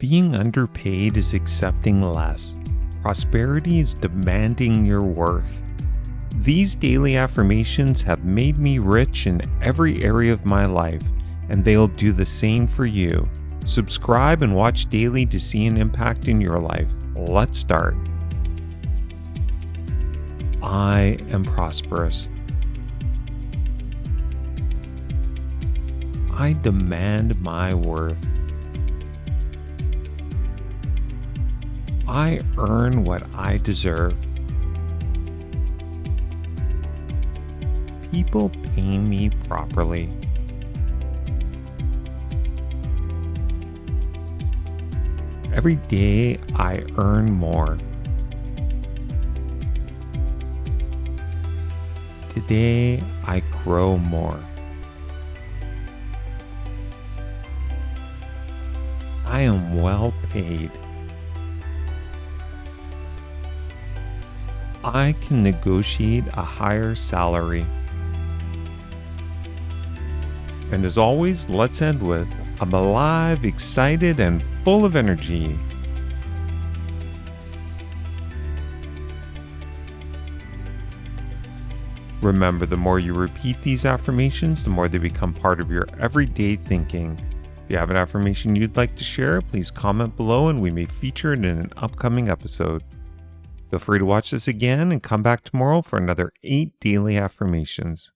Being underpaid is accepting less. Prosperity is demanding your worth. These daily affirmations have made me rich in every area of my life, and they'll do the same for you. Subscribe and watch daily to see an impact in your life. Let's start. I am prosperous. I demand my worth. I earn what I deserve. People pay me properly. Every day I earn more. Today I grow more. I am well paid. I can negotiate a higher salary. And as always, let's end with, I'm alive, excited, and full of energy. Remember, the more you repeat these affirmations, the more they become part of your everyday thinking. If you have an affirmation you'd like to share, please comment below and we may feature it in an upcoming episode. Feel free to watch this again and come back tomorrow for another 8 daily affirmations.